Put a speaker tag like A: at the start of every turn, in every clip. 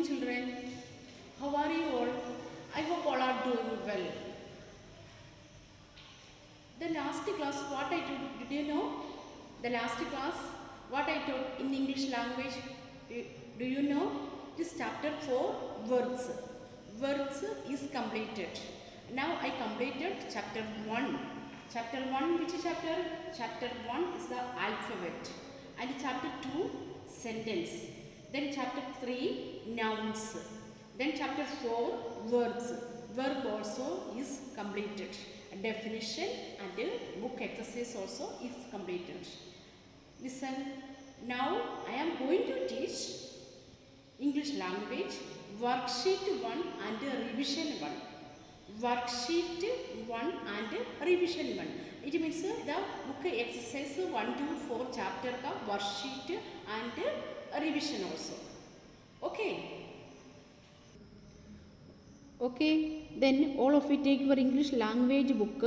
A: children. How are you all? I hope all are doing well. The last class what I taught, did you know? The last class what I taught in English language, do you know? This chapter 4 words. Words is completed. Now I completed chapter 1. Chapter 1, which chapter? Chapter 1 is the alphabet. And chapter 2, sentence. Then chapter 3, nouns. Then chapter 4, words. Verb also is completed. Definition and book exercise also is completed. Listen, now I am going to teach English language worksheet 1 and revision 1. Worksheet 1 and revision 1. It means the book exercise 1 to 4 chapter ka worksheet and revision also. Okay. Okay, then all of you take your English language book,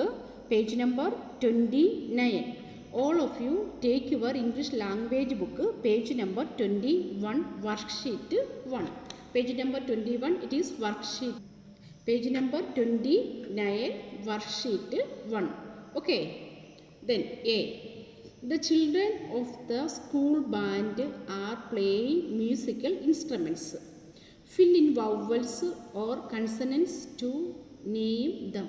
A: page number 29. All of you take your English language book, page number 21, worksheet 1. Page number 21, it is worksheet. Page number 29, worksheet 1. Okay, then A. The children of the school band are playing musical instruments. Fill in vowels or consonants to name them.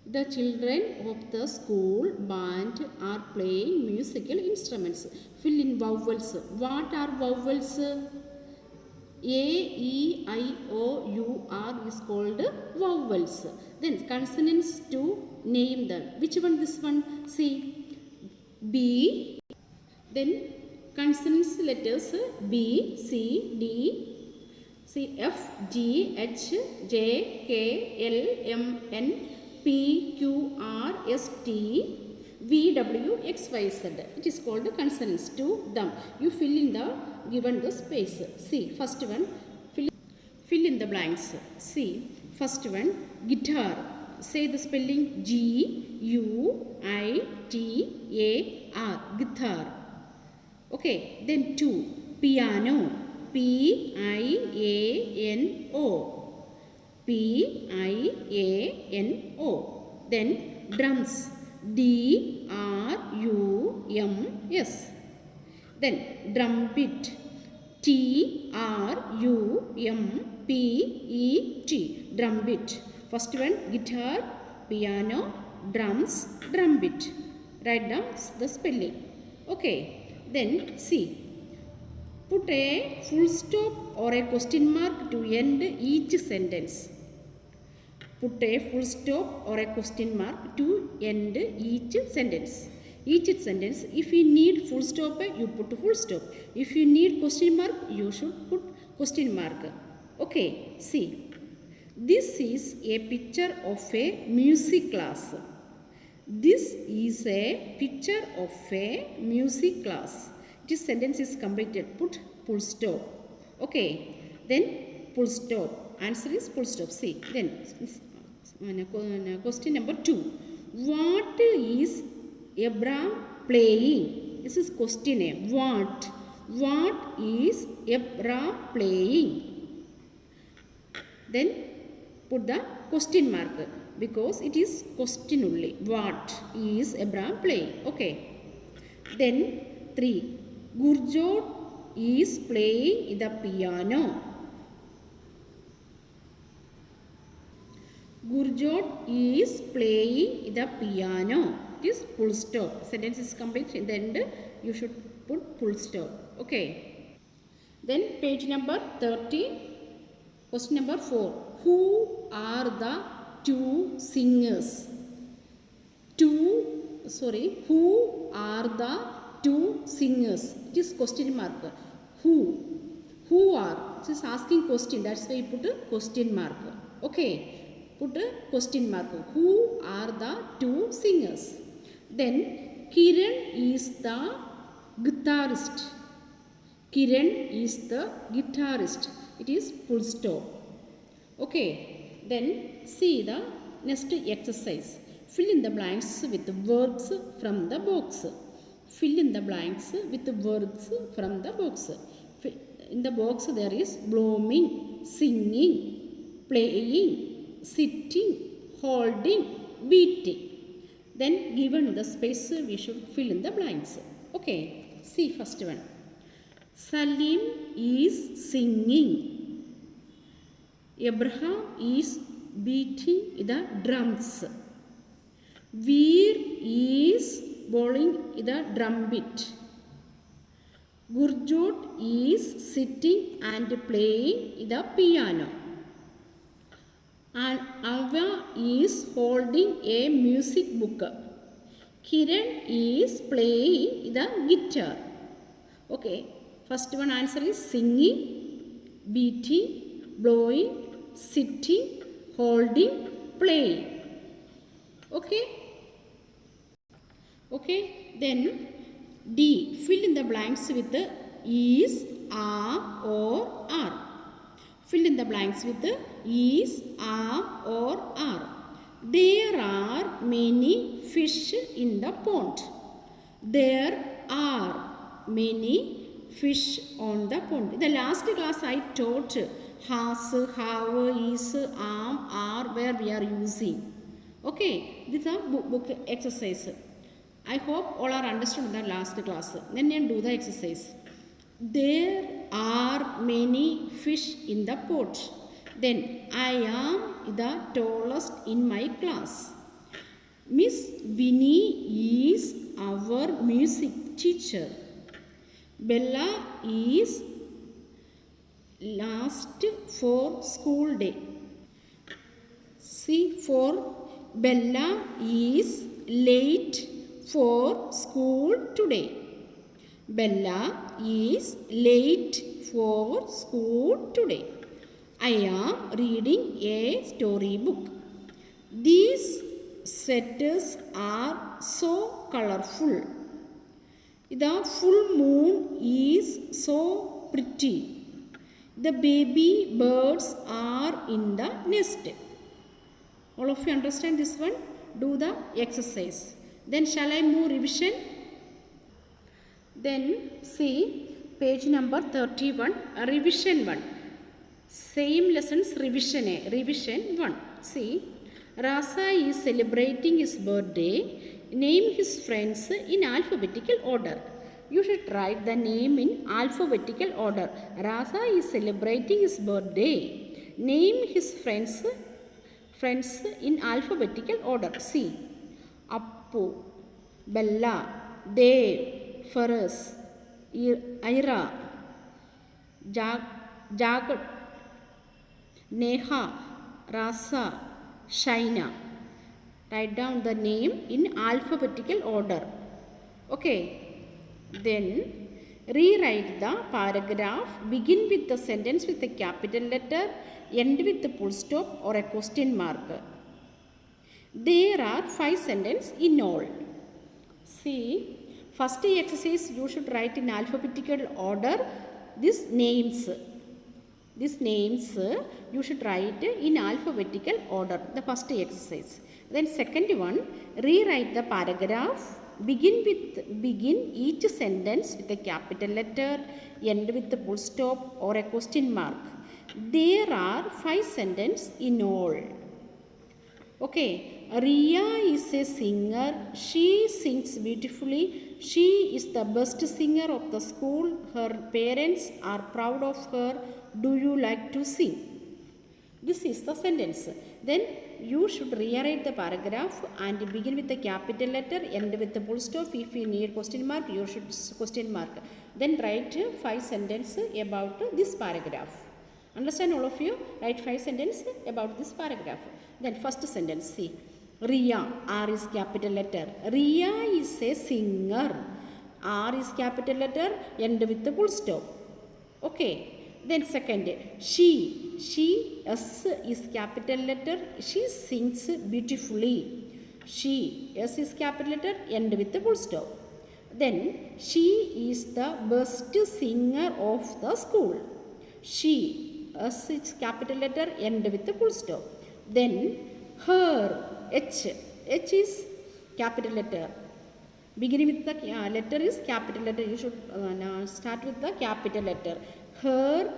A: The children of the school band are playing musical instruments. Fill in vowels. What are vowels? A, E, I, O, U, R is called vowels. Then consonants to name them. Which one this one? C. B. Then consonants letters B, C, D, C, F, G, H, J, K, L, M, N, P, Q, R, S, T, V, W, X, Y, Z. It is called consonants to them. You fill in the given the space. See, first one, fill in the blanks. See, first one, guitar. Say the spelling G, U, I, T, A, R, guitar. Okay, then 2, piano, P-I-A-N-O, P-I-A-N-O. Then drums, D-R-U-M-S. Then trumpet, T-R-U-M-P-E-T, trumpet. First one, guitar, piano, drums, trumpet. Write down the spelling. Okay. Then see, put a full stop or a question mark to end each sentence. Put a full stop or a question mark to end each sentence. Each sentence, if you need full stop, you put full stop. If you need question mark, you should put question mark. Okay, see, this is a picture of a music class. This is a picture of a music class. This sentence is completed. Put full stop. Okay. Then full stop. Answer is full stop. See. Then question number 2. What is Abraham playing? This is question A. What? What is Abraham playing? Then put the question mark, because it is question only. What is Abraham playing? Okay. Then 3. Gurjot is playing the piano. Gurjot is playing the piano. It is full stop. Sentence is complete. In the end, you should put full stop. Okay. Then page number 30. Question number 4. Who are the two singers? Who are the two singers? It is question mark. Who? Who are? It is asking question. That's why you put a question mark. Okay. Put a question mark. Who are the two singers? Then Kiran is the guitarist. Kiran is the guitarist. It is full stop. Okay. Then see the next exercise. Fill in the blanks with words from the box. Fill in the blanks with words from the box.
B: in the box there is blooming, singing, playing, sitting, holding, beating. Then given the space we should fill in the blanks. Okay, see first one. Salim is singing. Abraham is beating the drums. Veer is bowling the drum beat. Gurjot is sitting and playing the piano. And Ava is holding a music book. Kiran is playing the guitar. Okay, first one answer is singing, beating, blowing, sitting, holding, playing. Okay. Okay, then D. Fill in the blanks with is, are, or are. Fill in the blanks with is, are, or are. There are many fish in the pond. There are many fish on the pond. In the last class I taught has, have, is, am, are, where we are using. Okay, this is a book exercise. I hope all are understood in the last class. Then you do the exercise. There are many fish in the pond. Then I am the tallest in my class. Miss Winnie is our music teacher. Bella is last for school day. See, for Bella is late for school today. Bella is late for school today. I am reading a storybook. These sweaters are so colorful. The full moon is so pretty. The baby birds are in the nest. All of you understand this one? Do the exercise. Then shall I move revision? Then see page number 31, revision 1. Same lessons, revision A, revision 1. See, Rasa is celebrating his birthday. Name his friends in alphabetical order. You should write the name in alphabetical order. Rasa is celebrating his birthday. Name his friends in alphabetical order. See, Appu, Bella, Dave, Faraz, Ira, Jagat, Neha, Rasa, Shaina. Write down the name in alphabetical order. Okay. Then rewrite the paragraph. Begin with the sentence with a capital letter. End with the full stop or a question mark. There are 5 sentences in all. See, first exercise you should write in alphabetical order. These names you should write in alphabetical order. The first exercise. Then second one, rewrite the paragraph. Begin each sentence with a capital letter, end with the full stop or a question mark. There are 5 sentences in all. Okay, Ria is a singer. She sings beautifully. She is the best singer of the school. Her parents are proud of her. Do you like to sing? This is the sentence. Then you should rewrite the paragraph and begin with the capital letter, end with the full stop. If you need question mark, you should question mark. Then write 5 sentences about this paragraph. Understand all of you? Write 5 sentences about this paragraph. Then first sentence, see. Ria, R is capital letter. Ria is a singer. R is capital letter, end with the full stop. Okay. Then second, she, S is capital letter. She sings beautifully. She, S is capital letter, end with the full stop. Then she is the best singer of the school. She, S is capital letter, end with the full stop. Then her, H is capital letter. Beginning with the letter is capital letter. You should start with the capital letter. Her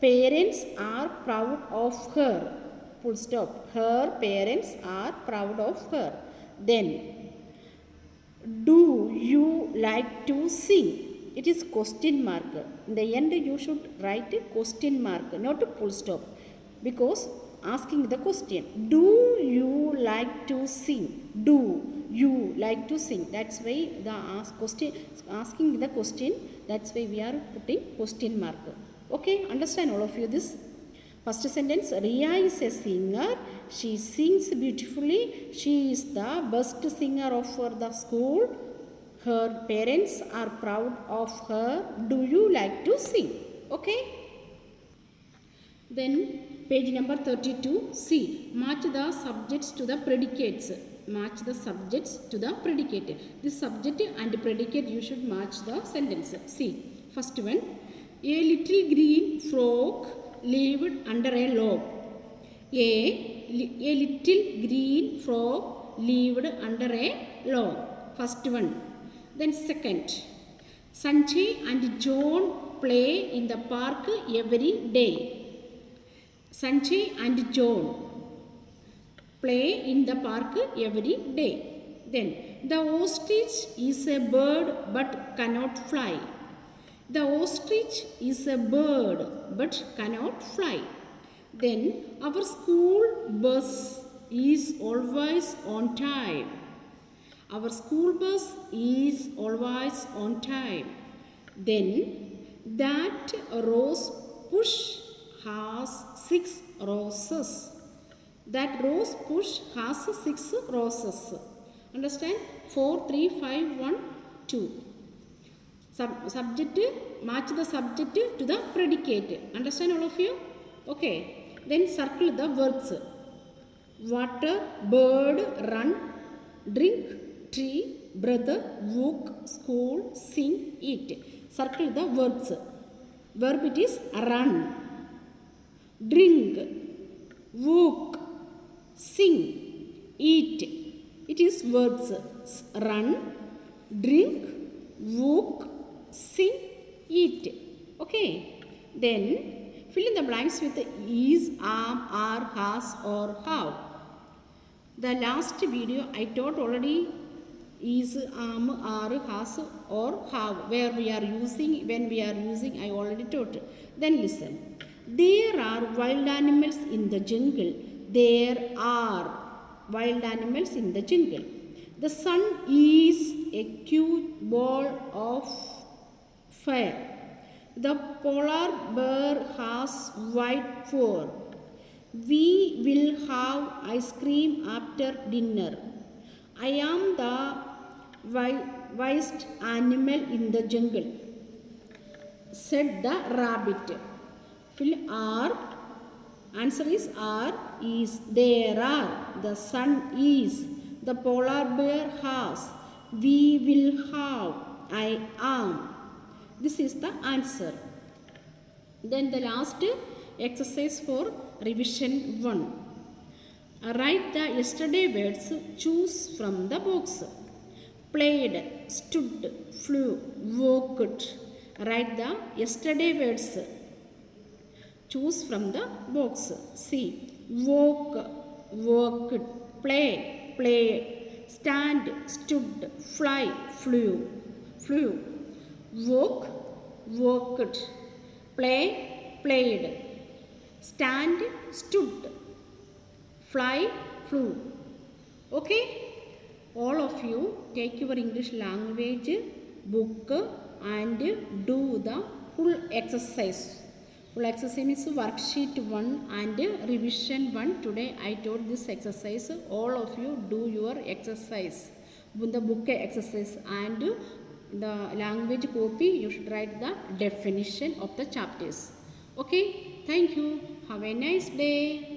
B: parents are proud of her. Full stop. Her parents are proud of her. Then, do you like to sing? It is question mark. In the end you should write a question mark, not a full stop, because asking the question. Do you like to sing? Do you like to sing? That's why the asking the question, that's why we are putting question mark. Okay, understand all of you this? First sentence, Riya is a singer. She sings beautifully. She is the best singer of the school. Her parents are proud of her. Do you like to sing? Okay. Then page number 32. C. Match the subjects to the predicates. Match the subjects to the predicate. This subject and predicate you should match the sentence. C. First one. A little green frog lived under a log. A little green frog lived under a log. First one. Then second. Sanjay and John play in the park every day. Sanjay and John play in the park every day. Then the ostrich is a bird but cannot fly. The ostrich is a bird but cannot fly. Then our school bus is always on time. Our school bus is always on time. Then that rose bush has 6 roses. That rose bush has 6 roses. Understand? 4, 3, 5, 1, 2. Subject, match the subject to the predicate. Understand all of you? Okay. Then circle the verbs. Water, bird, run, drink, tree, brother, walk, school, sing, eat. Circle the verbs. Verb it is run, drink, walk, sing, eat. It is verbs. Run, drink, walk, sing, eat. Okay. Then fill in the blanks with is, am, are, has or have. The last video I taught already is, am, are, has or have. Where we are using, when we are using, I already taught. Then listen. There are wild animals in the jungle. There are wild animals in the jungle. The sun is a cute ball of fire. The polar bear has white fur. We will have ice cream after dinner. I am the wisest animal in the jungle, said the rabbit. Fill are. Answer is are, is, there are, the sun is, the polar bear has, we will have, I am. This is the answer. Then the last exercise for revision 1. Write the yesterday words, choose from the box. Played, stood, flew, walked. Write the yesterday words. Choose from the box. See, walk, walked, play, played, stand, stood, fly, flew, flew, walk, walked, play, played, stand, stood, fly, flew. Okay? All of you take your English language book and do the full exercise. Full exercise means worksheet 1 and revision 1. Today I taught this exercise. All of you do your exercise. The book exercise and the language copy, you should write the definition of the chapters. Okay? Thank you. Have a nice day.